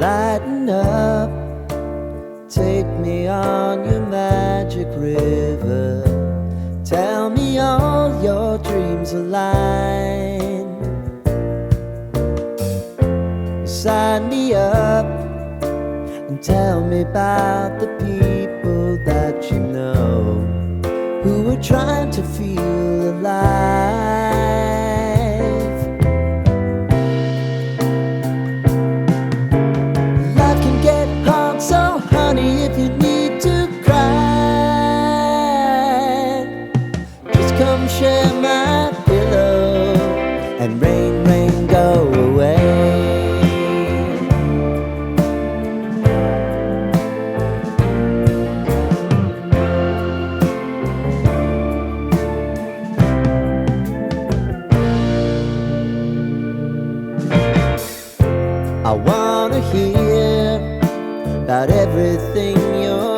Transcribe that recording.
Lighten up, take me on your magic river. Tell me all your dreams align. Sign me up and tell me about the people that you know who are trying to feel alive. Life can get hard, so honey, if you need to cry, just come share my pillow and rain, rain, go away. I wanna hear about everything you're